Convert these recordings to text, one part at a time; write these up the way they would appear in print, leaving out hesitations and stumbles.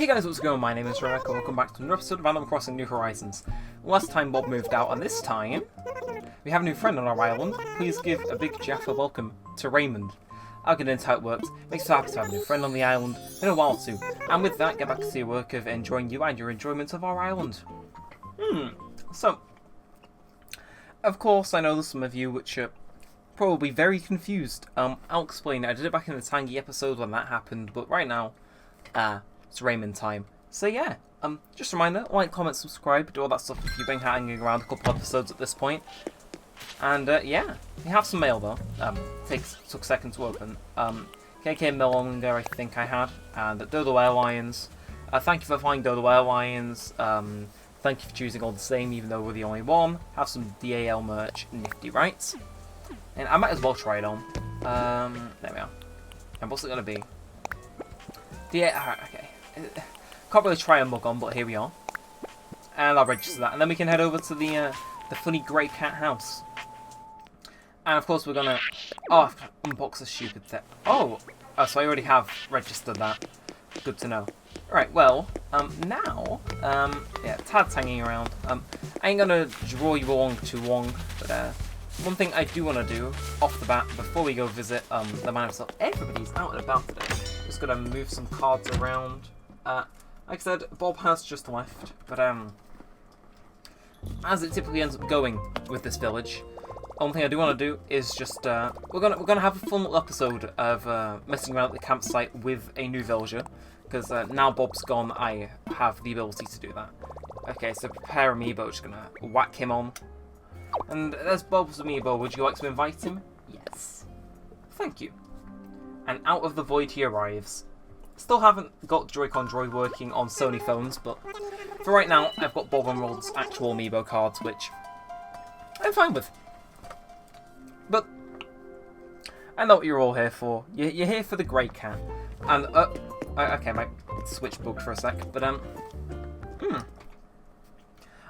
Hey guys, what's going on? My name is Neremik and welcome back to another episode of Animal Crossing New Horizons. Last time Bob moved out, and this time we have a new friend on our island. Please give a big Jaffa welcome to Raymond. I'll get into how it works. Makes us happy to have a new friend on the island. Been a while too. And with that, get back to your work of enjoying you and your enjoyment of our island. So, of course, I know there's some of you which are probably very confused. I'll explain. I did it back in the Tangy episode when that happened, but right now, it's Raymond time. So yeah, just a reminder, like, comment, subscribe, do all that stuff if you've been hanging around a couple episodes at this point. And yeah, we have some mail though. Took a second to open. KK Millinger I think I had, and Dodo Airlines. Thank you for flying Dodo Airlines. Thank you for choosing all the same, even though we're the only one. Have some DAL merch, nifty, right? And I might as well try it on. There we are. And what's it gonna be? Okay. Can't really try a mug on, but here we are. And I'll register that, and then we can head over to the funny grey cat house. And of course we're gonna... Oh, I've got to unbox a stupid set. Oh, so I already have registered that. Good to know. Right, well, now, yeah, Tad's hanging around. I ain't gonna draw you along too long, but one thing I do want to do off the bat before we go visit the man himself. Everybody's out and about today. Just gonna move some cards around. Like I said, Bob has just left, but as it typically ends up going with this village, one thing I do want to do is just we're gonna have a fun little episode of messing around at the campsite with a new villager, because now Bob's gone, I have the ability to do that. Okay, so prepare amiibo. Just gonna whack him on, and there's Bob's amiibo. Would you like to invite him? Yes. Thank you. And out of the void he arrives. Still haven't got Joy-Con Droid working on Sony phones, but for right now, I've got Bob and Rod's actual amiibo cards, which I'm fine with. But I know what you're all here for. You're here for the Grey Cat. And, okay, my switch bugged for a sec, but, I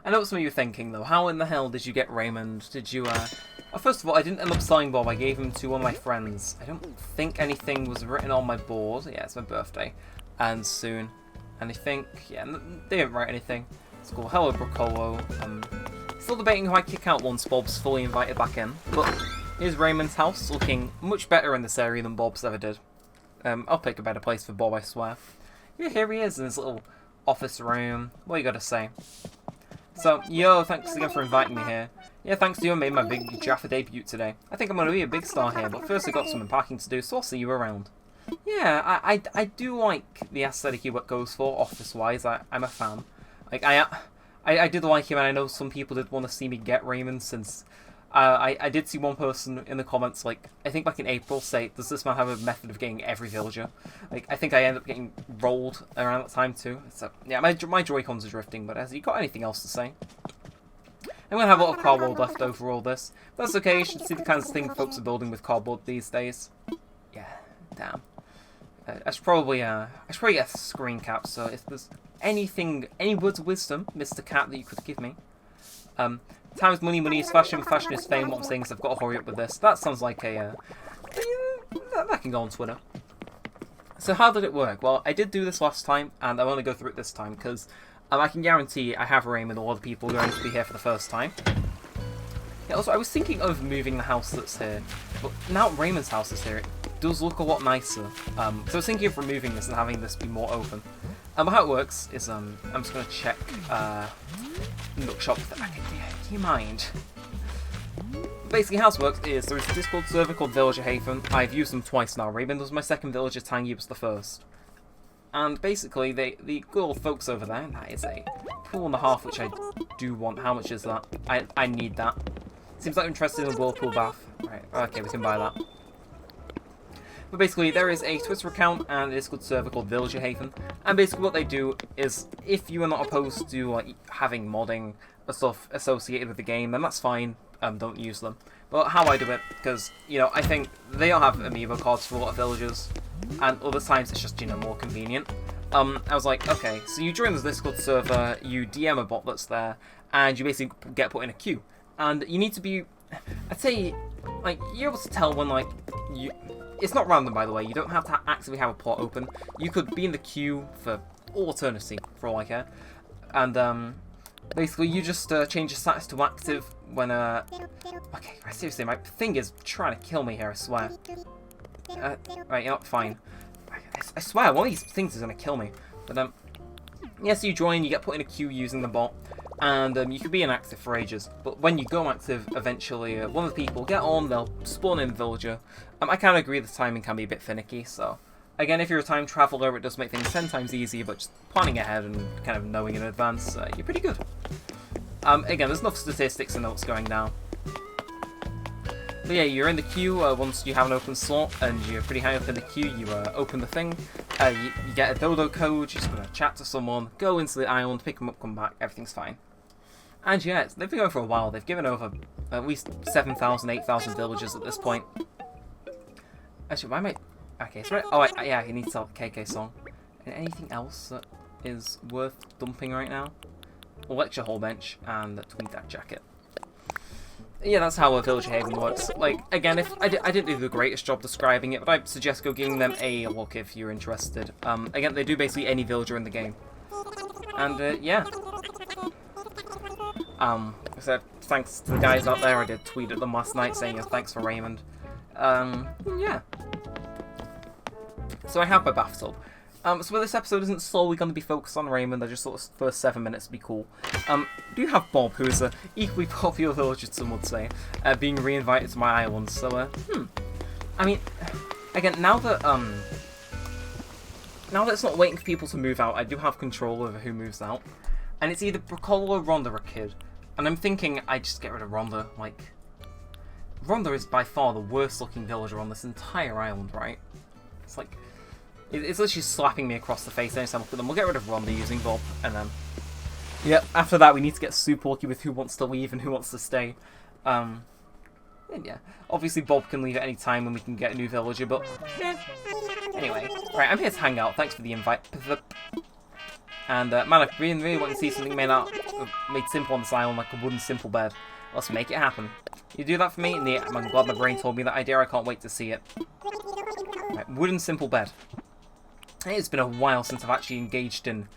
know what some of you are thinking, though. How in the hell did you get Raymond? Did you, first of all, I didn't end up signing Bob. I gave him to one of my friends. I don't think anything was written on my board. Yeah, it's my birthday. And soon. And I think, yeah, they didn't write anything. It's cool. Hello, Brocolo. Still debating who I kick out once Bob's fully invited back in. But here's Raymond's house, looking much better in this area than Bob's ever did. I'll pick a better place for Bob, I swear. Yeah, here he is in his little office room. What you gotta say? So, yo, thanks again for inviting me here. Yeah, thanks to you, I made my big Jaffa debut today. I think I'm going to be a big star here, but first I got some unpacking to do, so I'll see you around. Yeah, I do like the aesthetic he goes for, office-wise. I'm a fan. Like, I did like him, and I know some people did want to see me get Raymond, since I did see one person in the comments, like, I think back in April, say, does this man have a method of getting every villager? Like, I think I ended up getting rolled around that time too. So, yeah, my Joy-Cons are drifting, but has he got anything else to say? I'm going to have a lot of cardboard left over all this. But that's okay, you should see the kinds of things folks are building with cardboard these days. Yeah, damn. I should probably get a screen cap, so if there's any words of wisdom, Mr. Cat, that you could give me. Time is money, money is fashion, fashion is fame. What I'm saying is I've got to hurry up with this. That sounds like a, that can go on Twitter. So how did it work? Well, I did do this last time, and I want to go through it this time, because I can guarantee I have Raymond, a lot of people are going to be here for the first time. Yeah, also, I was thinking of moving the house that's here, but now Raymond's house is here, it does look a lot nicer. So I was thinking of removing this and having this be more open. But how it works is, I'm just going to check, Nookshop. Do you mind? Basically, how it works is there is a Discord server called Villager Haven. I've used them twice now. Raymond was my second villager, Tangy was the first. And basically, the good old folks over there, that is a pool and a half, which I do want. How much is that? I need that. Seems like I'm interested in a whirlpool bath. Right, okay, we can buy that. But basically, there is a Twitter account and a Discord server called Villager Haven. And basically what they do is, if you are not opposed to like having modding or stuff associated with the game, then that's fine. Don't use them. But how I do it, because, you know, I think they all have amiibo cards for a lot of villagers. And other times it's just, you know, more convenient. I was like, okay, so you join the Discord server, you DM a bot that's there, and you basically get put in a queue. And you need to be, I'd say, like, you're able to tell when, like, it's not random, by the way. You don't have to actively have a plot open. You could be in the queue for all eternity, for all I care. And basically, you just change your status to active when okay, seriously, my thing is trying to kill me here. I swear. Right, you know, fine. I swear, one of these things is gonna kill me. But yes, you join. You get put in a queue using the bot. And you can be inactive for ages, but when you go active, eventually one of the people get on, they'll spawn in a villager. I kind of agree the timing can be a bit finicky, so again, if you're a time traveler, it does make things 10 times easier, but just planning ahead and kind of knowing in advance, you're pretty good. Again, there's enough statistics and notes going down. But yeah, you're in the queue once you have an open slot, and you're pretty high up in the queue, you open the thing, you get a dodo code, you're just going to chat to someone, go into the island, pick them up, come back, everything's fine. And yeah, they've been going for a while. They've given over at least 7,000, 8,000 villagers at this point. Actually, why am I... Okay, so... Oh, yeah, I need to tell the KK song. And anything else that is worth dumping right now? A lecture hall bench and a tweed that jacket. Yeah, that's how a villager haven works. Like, again, if I didn't do the greatest job describing it, but I'd suggest go giving them a look if you're interested. Again, they do basically any villager in the game. And, yeah. So thanks to the guys out there. I did tweet at them last night saying thanks for Raymond. Yeah. So I have my bathtub. So this episode isn't solely going to be focused on Raymond. I just thought the first 7 minutes would be cool. We do have Bob, who is a equally popular villager, some would say, being re-invited to my island. So, I mean, again, now that it's not waiting for people to move out, I do have control over who moves out. And it's either Bricola or Rhonda a kid. And I'm thinking I just get rid of Rhonda. Like, Rhonda is by far the worst looking villager on this entire island, right? It's like, it's literally slapping me across the face anytime I look at them. We'll get rid of Rhonda using Bob, and then... Yep, after that we need to get super lucky with who wants to leave and who wants to stay. And yeah, obviously Bob can leave at any time when we can get a new villager, but... Yeah. Anyway, right, I'm here to hang out. Thanks for the invite. And, man, I really want to see something made simple on this island, like a wooden simple bed. Let's make it happen. You do that for me? And I'm glad my brain told me that idea. I can't wait to see it. Right, wooden simple bed. It's been a while since I've actually engaged in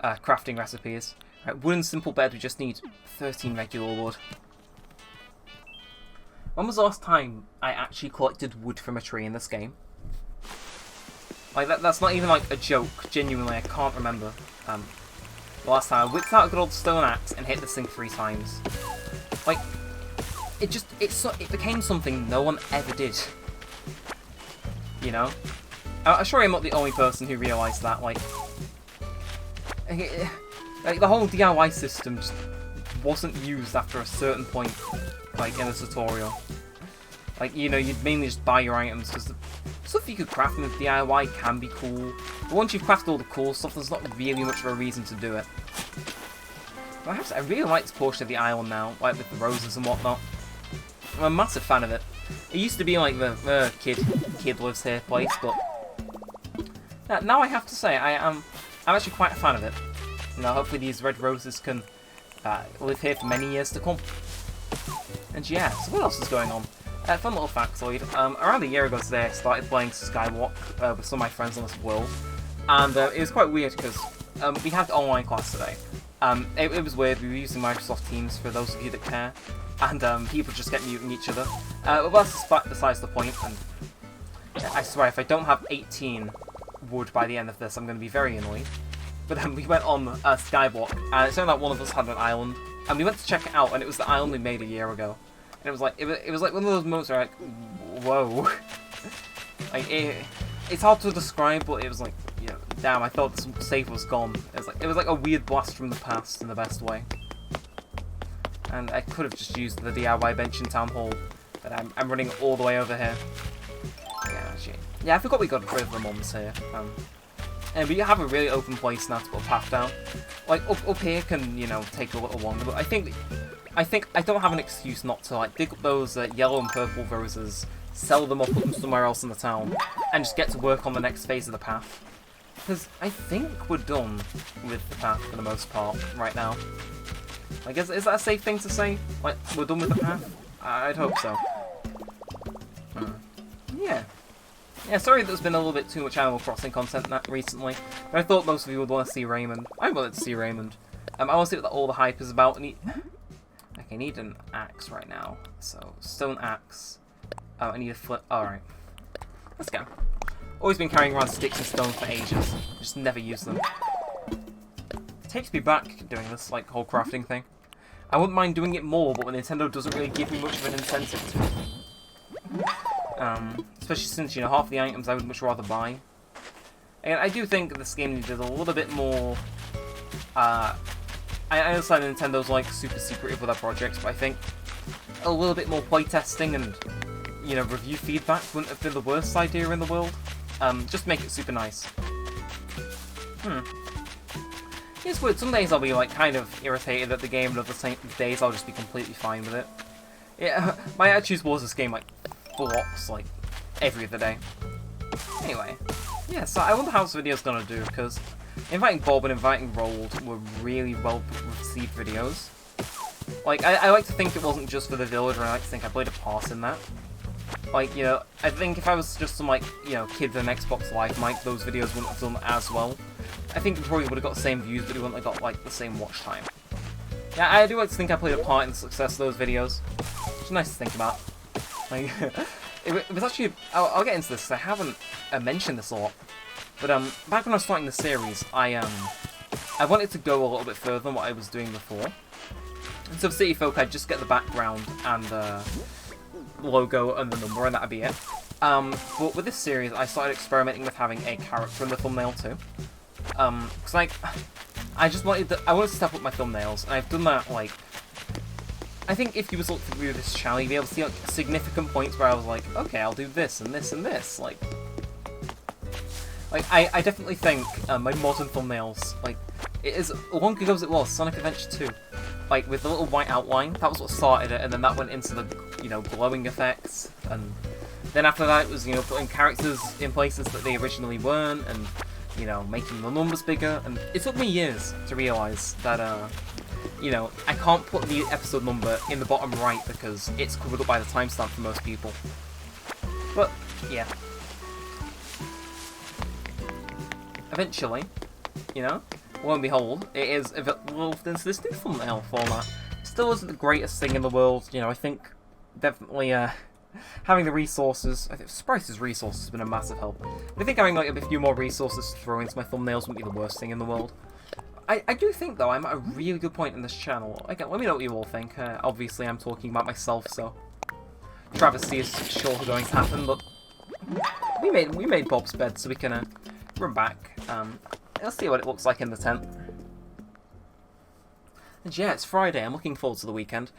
crafting recipes. Right, wooden simple bed, we just need 13 regular wood. When was the last time I actually collected wood from a tree in this game? Like, that's not even like a joke. Genuinely, I can't remember. The last time I whipped out a good old stone axe and hit this thing 3 times. Like, it became something no one ever did. You know? I'm sure I'm not the only person who realised that, like the whole DIY system just wasn't used after a certain point, like, in the tutorial. Like, you know, you'd mainly just buy your items, because the stuff you could craft with DIY can be cool, but once you've crafted all the cool stuff, there's not really much of a reason to do it. But I have to say, I really like this portion of the island now, like with the roses and whatnot. I'm a massive fan of it. It used to be like the kid lives here place, but now I have to say I'm actually quite a fan of it. You know, hopefully these red roses can live here for many years to come. And yeah, so what else is going on? Fun little factoid. Around a year ago today, I started playing Skywalk with some of my friends on this world, and it was quite weird because we had online class today. It was weird. We were using Microsoft Teams for those of you that care, and people just kept muting each other. But that's besides the point. And yeah, I swear, if I don't have 18 wood by the end of this, I'm going to be very annoyed. But then we went on Skywalk, and it turned out one of us had an island, and we went to check it out, and it was the island we made a year ago. And it was like one of those moments where, like, whoa. Like, it's hard to describe, but it was like, you know, damn, I thought this save was gone. It was like a weird blast from the past in the best way. And I could have just used the DIY bench in Town Hall, but I'm running all the way over here. Yeah, actually. Yeah, I forgot we got rid of the mums here. And we have a really open place now to put a path down. Like, up here can, you know, take a little longer, but I think I don't have an excuse not to, like, dig up those yellow and purple roses, sell them or put them somewhere else in the town, and just get to work on the next phase of the path. Because I think we're done with the path for the most part right now. Like, is that a safe thing to say? Like, we're done with the path? I'd hope so. Yeah. Yeah, sorry there's been a little bit too much Animal Crossing content recently, but I thought most of you would want to see Raymond. I wanted to see Raymond. I want to see what all the hype is about. Okay, I need an axe right now. So, stone axe. Oh, I need a flip. Alright. Let's go. Always been carrying around sticks and stones for ages. Just never use them. It takes me back doing this, like, whole crafting thing. I wouldn't mind doing it more, but when Nintendo doesn't really give me much of an incentive to. Especially since, you know, half the items I would much rather buy. And I do think this game needed a little bit more... I understand Nintendo's, like, super secretive with their projects, but I think a little bit more playtesting and, you know, review feedback wouldn't have been the worst idea in the world. Just make it super nice. It's weird, some days I'll be, like, kind of irritated at the game, and other days I'll just be completely fine with it. Yeah, my attitude towards this game, like, flops, like, every other day. Anyway, yeah, so I wonder how this video's gonna do, because inviting Bob and inviting Rold were really well-received videos. Like, I like to think it wasn't just for the village, and I like to think I played a part in that. Like, you know, I think if I was just some, like, you know, kid with an Xbox Live mic, those videos wouldn't have done as well. I think we probably would have got the same views, but we wouldn't have got, like, the same watch time. Yeah, I do like to think I played a part in the success of those videos. It's nice to think about. Like, it was actually... I'll get into this, because I haven't mentioned this a lot. But, back when I was starting the series, I wanted to go a little bit further than what I was doing before. And so for City Folk, I'd just get the background and logo and the number, and that'd be it. But with this series, I started experimenting with having a character in the thumbnail too. Cause like, I wanted to step up my thumbnails, and I've done that, like, I think if you was look through this channel, you'd be able to see, like, significant points where I was like, okay, I'll do this and this and this, like I definitely think my modern thumbnails, like, it is, long ago as it was, Sonic Adventure 2, like, with the little white outline, that was what started it, and then that went into the, you know, glowing effects, and then after that it was, you know, putting characters in places that they originally weren't, and, you know, making the numbers bigger, and it took me years to realise that, you know, I can't put the episode number in the bottom right because it's covered up by the timestamp for most people. But, yeah. Eventually, you know, lo and behold, it is evolved into this new thumbnail format. It still isn't the greatest thing in the world, you know, I think definitely, having the resources, I think Sprice's resources has been a massive help. I think having, like, a few more resources to throw into my thumbnails wouldn't be the worst thing in the world. I do think, though, I'm at a really good point in this channel. Again, let me know what you all think. Obviously, I'm talking about myself, so travesty is sure going to happen, but we made Bob's bed, so we can run back. Let's see what it looks like in the tent. And yeah, it's Friday. I'm looking forward to the weekend.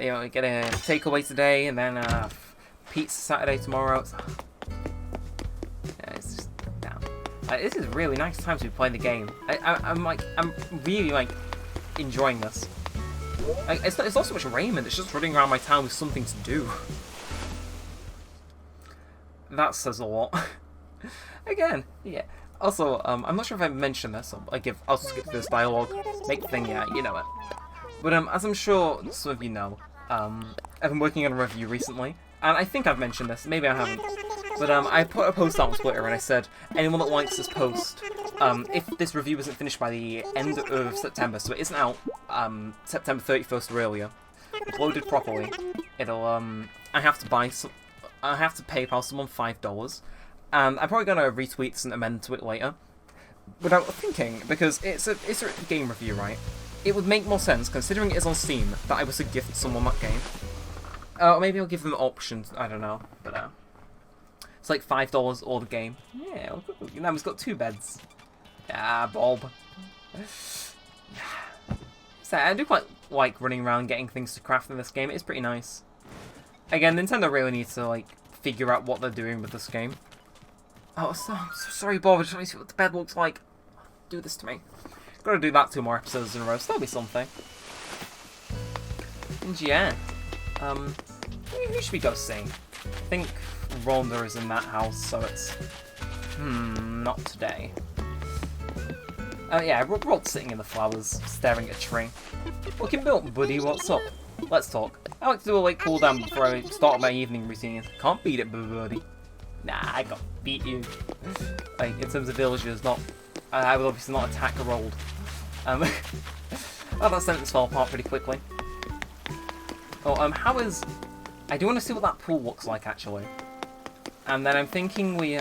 You know, get a takeaway today, and then pizza Saturday tomorrow. Yeah, it's just down. This is a really nice time to be playing the game. I'm really, like, enjoying this. Like, it's not so much Raymond, it's just running around my town with something to do. That says a lot. Again, yeah. Also, I'm not sure if I mentioned this, so I'll skip this dialogue. Make the thing, yeah, you know it. But as I'm sure some of you know, I've been working on a review recently, and I think I've mentioned this, maybe I haven't. But I put a post out on Twitter and I said, anyone that likes this post, if this review isn't finished by the end of September, so it isn't out September 31st or earlier, uploaded properly, it'll I have to PayPal someone $5, and I'm probably gonna retweet this and amend to it later. Without thinking, because it's a game review, right? It would make more sense, considering it is on Steam, that I was to gift someone that game. Maybe I'll give them options, I don't know, but it's like $5 or the game. Yeah, you know, he's got 2 beds. Ah, Bob. So I do quite like running around getting things to craft in this game. It's pretty nice. Again, Nintendo really needs to, like, figure out what they're doing with this game. Oh, I'm so sorry, Bob. I just want to see what the bed looks like. Do this to me. Gotta do that 2 more episodes in a row, so that'll be something. And yeah. Who should we go see? I think Rhonda is in that house, so it's... not today. Oh yeah, Rod's sitting in the flowers, staring at a tree. Looking built, buddy, what's up? Let's talk. I like to do a late cool down before I start my evening routine. Can't beat it, buddy. Nah, I got beat you. Like, in terms of villagers, not... I would obviously not attack or rolled. Oh, that sentence fell apart pretty quickly. Oh, how is... I do want to see what that pool looks like, actually. And then I'm thinking we,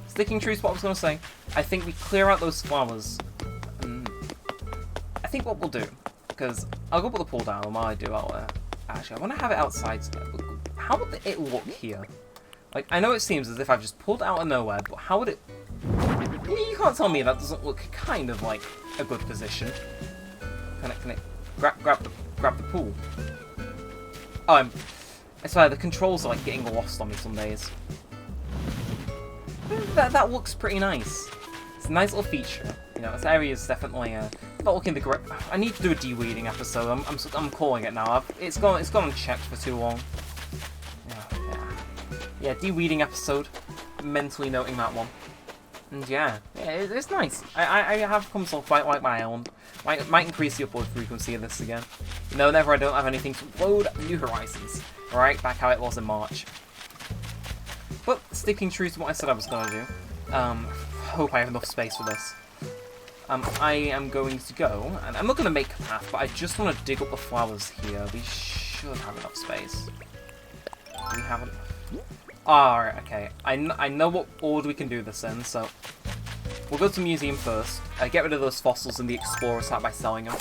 sticking true to what I was going to say, I think we clear out those flowers. I think what we'll do, because I'll go put the pool down, and while I do, I'll, actually, I want to have it outside. How would it look here? Like, I know it seems as if I've just pulled it out of nowhere, but how would it... You can't tell me that doesn't look kind of like a good position. Can it grab the pool? Oh, I swear, the controls are like getting lost on me some days. That looks pretty nice. It's a nice little feature. You know, this area is definitely not looking the great. I need to do a de-weeding episode. I'm calling it now. It's gone unchecked for too long. Yeah, de-weeding episode. Mentally noting that one. And yeah, it's nice. I have come to quite like my island. Might increase the upload frequency of this again. No, whenever I don't have anything to upload, New Horizons. Right, back how it was in March. But sticking true to what I said I was going to do. Hope I have enough space for this. I am going to go, and I'm not going to make a path, but I just want to dig up the flowers here. We should have enough space. We haven't. Alright, okay. I know what order we can do this in, so we'll go to the museum first. Get rid of those fossils in the Explorer site by selling them.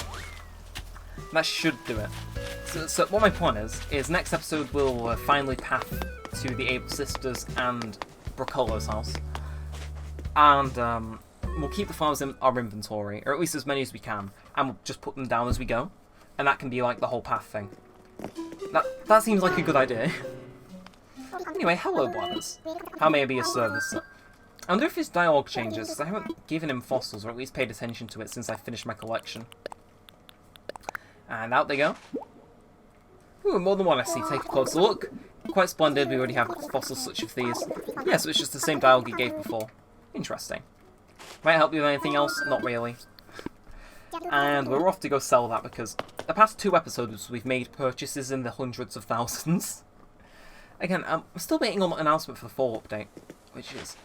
That should do it. So what my plan is next episode we'll finally path to the Able Sisters and Brocolo's house. And we'll keep the flowers in our inventory, or at least as many as we can, and we'll just put them down as we go. And that can be like the whole path thing. That seems like a good idea. Anyway, hello Blathers. How may I be of service? I wonder if his dialogue changes, because I haven't given him fossils, or at least paid attention to it since I finished my collection. And out they go. Ooh, more than one I see. Take a closer look. Quite splendid, we already have fossils such as these. Yeah, so it's just the same dialogue he gave before. Interesting. Might I help you with anything else? Not really. And we're off to go sell that, because the past 2 episodes we've made purchases in the hundreds of thousands. Again, I'm still waiting on an announcement for the fall update, which is...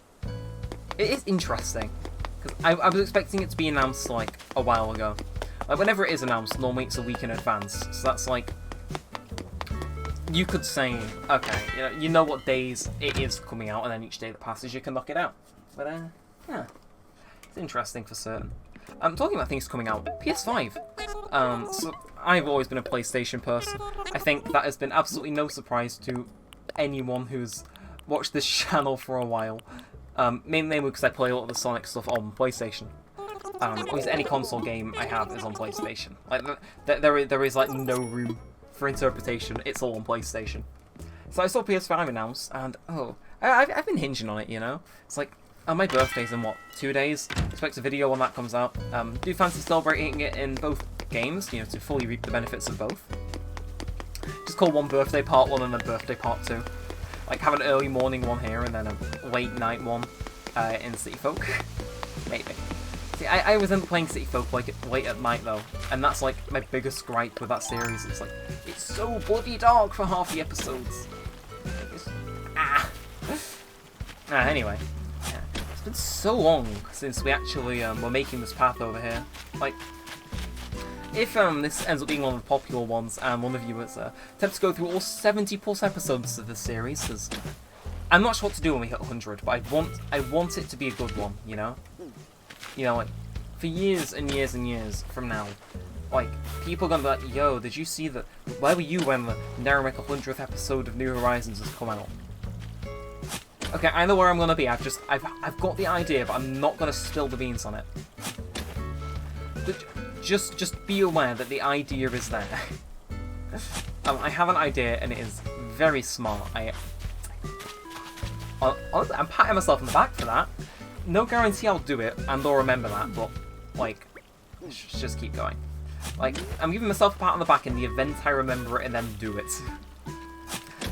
It is interesting, because I was expecting it to be announced, like, a while ago. Like, whenever it is announced, normally it's a week in advance, so that's like... You could say, okay, you know what days it is coming out, and then each day that passes you can knock it out. But, yeah. It's interesting for certain. Talking about things coming out, PS5. So I've always been a PlayStation person. I think that has been absolutely no surprise to anyone who's watched this channel for a while. Mainly because I play a lot of the Sonic stuff on PlayStation. Always any console game I have is on PlayStation. Like there is like no room for interpretation. It's all on PlayStation. So I saw PS5 announced, and I've been hinging on it. You know, it's like my birthday's in what, 2 days. Expect a video when that comes out. Do fancy celebrating it in both games, you know, to fully reap the benefits of both. Just call one birthday part 1 and then birthday part 2. Like have an early morning one here and then a late night one in City Folk. Maybe. See, I always end up playing City Folk like late at night though, and that's like my biggest gripe with that series. It's like it's so bloody dark for half the episodes. Anyway, yeah. It's been so long since we actually were making this path over here. Like, if this ends up being one of the popular ones, and one of you is attempts to go through all 70 plus episodes of this series, because I'm not sure what to do when we hit 100, but I want it to be a good one, you know? You know, like, for years and years and years from now, like, people are gonna be like, yo, did you see that? Where were you when the Neremik 100th episode of New Horizons has come out? Okay, I know where I'm gonna be. I've got the idea, but I'm not gonna spill the beans on it. But just be aware that the idea is there. I have an idea, and it is very smart. I'm patting myself on the back for that. No guarantee I'll do it, and I'll remember that, but, like, just keep going. Like, I'm giving myself a pat on the back in the event I remember it and then do it.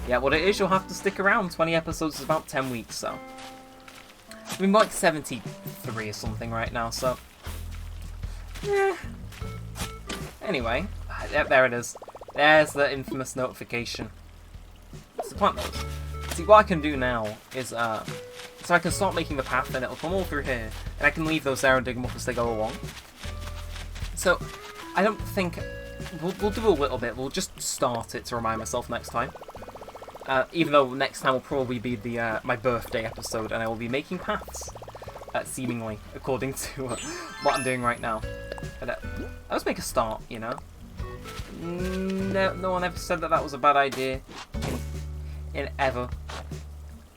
Yeah, what it is, you'll have to stick around. 20 episodes is about 10 weeks, so... I'm like 73 or something right now, so... Yeah. Anyway, there it is. There's the infamous notification. So plant those. See, what I can do now is, so I can start making the path, and it'll come all through here, and I can leave those there and dig them up as they go along. So, I don't think... We'll do a little bit. We'll just start it to remind myself next time. Even though next time will probably be the my birthday episode, and I will be making paths, seemingly, according to what I'm doing right now. But, let's make a start, you know? No one ever said that that was a bad idea. In ever.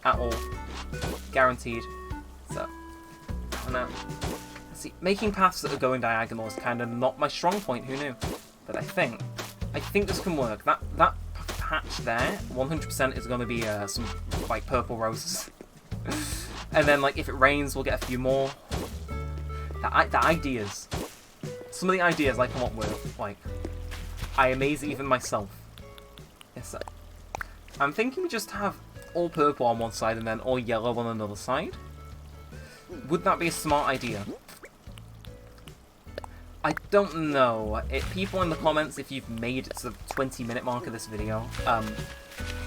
At all. Guaranteed. So, I know. See, making paths that are going diagonal is kind of not my strong point, who knew? But I think this can work. That patch there, 100% is going to be some, like, purple roses. And then, like, if it rains, we'll get a few more. The ideas. Some of the ideas I come up with, like, I amaze even myself. Yes, I'm thinking we just have all purple on one side and then all yellow on another side. Would that be a smart idea? I don't know. People in the comments, if you've made it to the 20-minute mark of this video,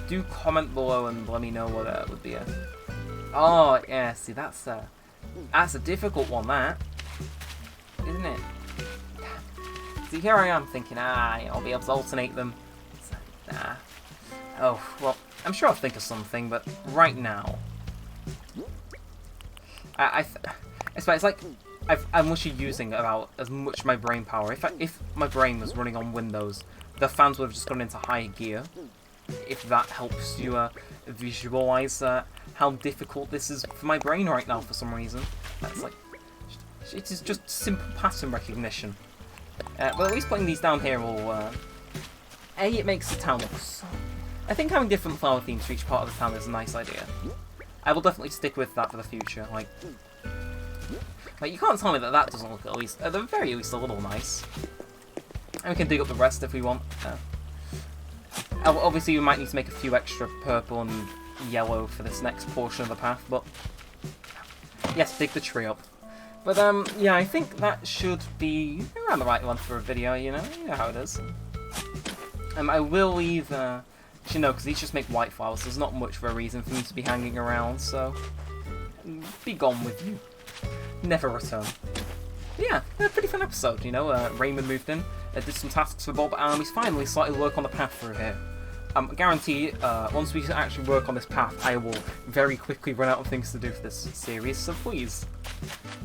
do comment below and let me know what would be a... Oh, yeah, see, that's a difficult one, that. Isn't it? See, here I am thinking, I'll be able to alternate them. Nah. Oh, well, I'm sure I'll think of something, but right now... it's like... I'm literally using about as much of my brain power. If my brain was running on Windows, the fans would have just gone into high gear. If that helps you visualize how difficult this is for my brain right now for some reason. That's like... It is just simple pattern recognition. But at least putting these down here will... it makes the town look so... I think having different flower themes for each part of the town is a nice idea. I will definitely stick with that for the future. Like you can't tell me that that doesn't look at the very least a little nice. And we can dig up the rest if we want. Obviously we might need to make a few extra purple and yellow for this next portion of the path, but... Yes, dig the tree up. But, yeah, I think that should be around the right length for a video, you know how it is. I will leave, actually no, because these just make white flowers, there's not much of a reason for me to be hanging around, so... Be gone with you. Never return. But yeah, a pretty fun episode, you know, Raymond moved in, did some tasks for Bob, and he's finally started to work on the path through here. I guarantee, once we actually work on this path, I will very quickly run out of things to do for this series, so please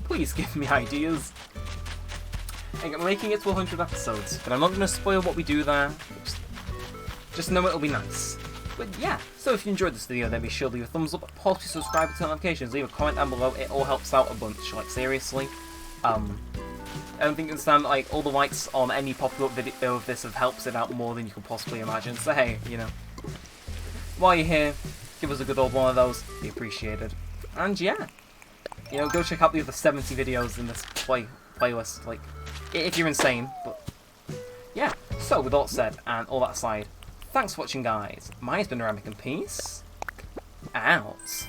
give me ideas. I'm making it to 100 episodes, but I'm not going to spoil what we do there, just know it'll be nice. But yeah, so if you enjoyed this video, then be sure to leave a thumbs up, possibly subscribe to turn notifications, leave a comment down below, it all helps out a bunch, like seriously. I don't think you understand, like, all the likes on any popular video of this have helped it out more than you could possibly imagine, so hey, you know. While you're here, give us a good old one of those, be appreciated. And yeah, you know, go check out the other 70 videos in this playlist, like, if you're insane, but yeah. So, with all that said, and all that aside, thanks for watching, guys. Mine's been Neremik, and peace out.